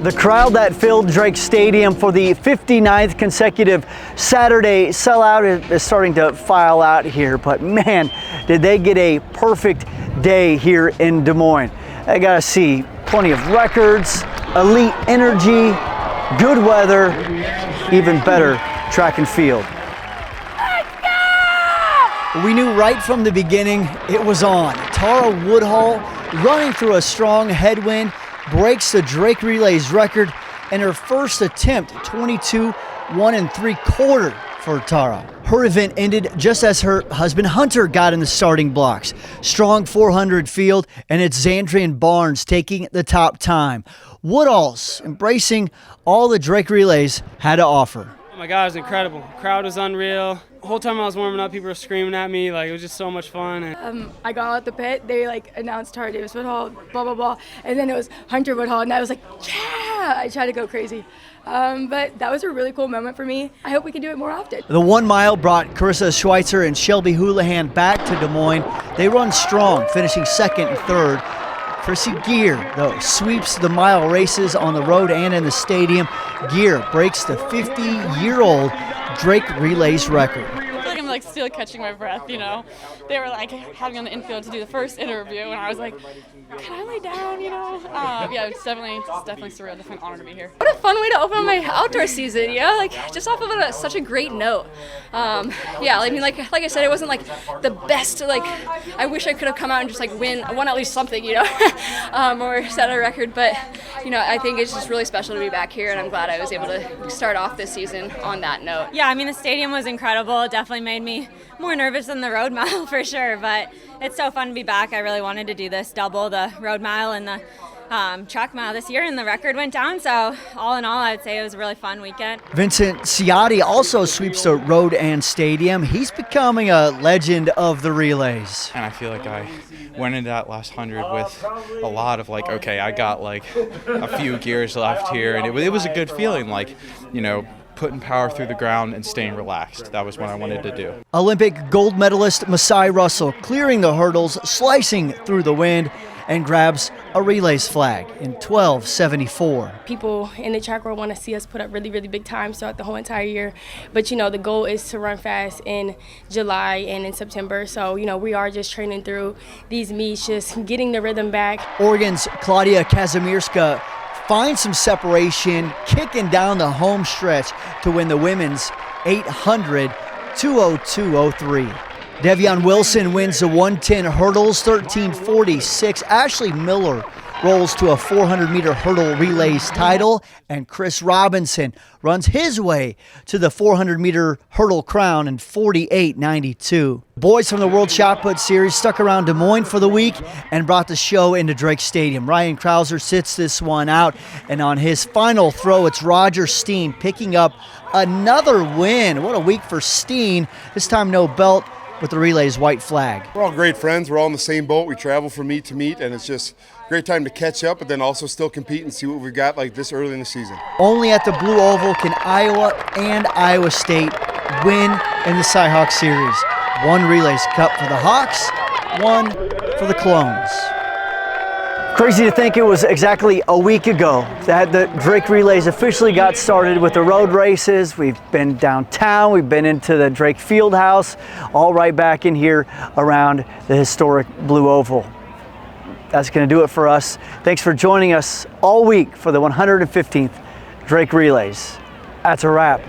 The crowd that filled Drake Stadium for the 59th consecutive Saturday sellout is starting to file out here, but man, did they get a perfect day here in Des Moines. I gotta see plenty of records, elite energy, good weather, even better track and field. We knew right from the beginning it was on. Tara Woodhull running through a strong headwind breaks the Drake Relays record in her first attempt, 22 1 3/4 for Tara. Her event ended just as her husband Hunter got in the starting blocks. Strong 400 field, and it's Xandrian Barnes taking the top time. Woodhull's embracing all the Drake Relays had to offer. Oh my God, it was incredible. Crowd was unreal. The whole time I was warming up, people were screaming at me. Like, it was just so much fun. I got out the pit. They announced Tara Davis Woodhull, blah blah blah, and then it was Hunter Woodhull, and I was like, yeah! I tried to go crazy, but that was a really cool moment for me. I hope we can do it more often. The 1 mile brought Carissa Schweitzer and Shelby Houlihan back to Des Moines. They run strong, finishing second and third. Chrissy Gear, though, sweeps the mile races on the road and in the stadium. Gear breaks the 50-year-old Drake Relays record. I feel like I'm still catching my breath, you know. They were having on the infield to do the first interview, and I was like, can I lay down, you know? Yeah, it's definitely surreal, definitely an honor to be here. What a fun way to open my outdoor season, you know? Just off of such a great note. Yeah, I mean, like I said, it wasn't the best, I wish I could have come out and just won at least something, you know, or set a record, but, you know, I think it's just really special to be back here, and I'm glad I was able to start off this season on that note. Yeah, I mean, the stadium was incredible. It definitely made me more nervous than the road mile for sure, but it's so fun to be back. I really wanted to do this, double the road mile and the track mile this year, and the record went down, so all in all, I'd say it was a really fun weekend. Vincent Ciotti also sweeps the road and stadium. He's becoming a legend of the relays. And I feel like I went into that last 100 with a lot of okay, I got a few gears left here, and it was a good feeling, you know, putting power through the ground and staying relaxed. That was what I wanted to do. Olympic gold medalist Masai Russell clearing the hurdles, slicing through the wind, and grabs a relays flag in 12:74. People in the track world want to see us put up really, really big times throughout the whole entire year. But, you know, the goal is to run fast in July and in September. So, you know, we are just training through these meets, just getting the rhythm back. Oregon's Claudia Kazimirska finds some separation, kicking down the home stretch to win the women's 800 2:02:03. Devion Wilson wins the 110 hurdles, 13:46. Ashley Miller rolls to a 400-meter hurdle relays title, and Chris Robinson runs his way to the 400-meter hurdle crown in 48:92. Boys from the World Shot Put Series stuck around Des Moines for the week and brought the show into Drake Stadium. Ryan Krauser sits this one out, and on his final throw, it's Roger Steen picking up another win. What a week for Steen. This time no belt, with the relays white flag. We're all great friends. We're all in the same boat. We travel from meet to meet, and it's just a great time to catch up, but then also still compete and see what we've got this early in the season. Only at the Blue Oval can Iowa and Iowa State win in the Cy-Hawk Series. One Relays Cup for the Hawks, one for the Clones. Crazy to think it was exactly a week ago that the Drake Relays officially got started with the road races. We've been downtown, we've been into the Drake Fieldhouse, all right back in here around the historic Blue Oval. That's going to do it for us. Thanks for joining us all week for the 115th Drake Relays. That's a wrap.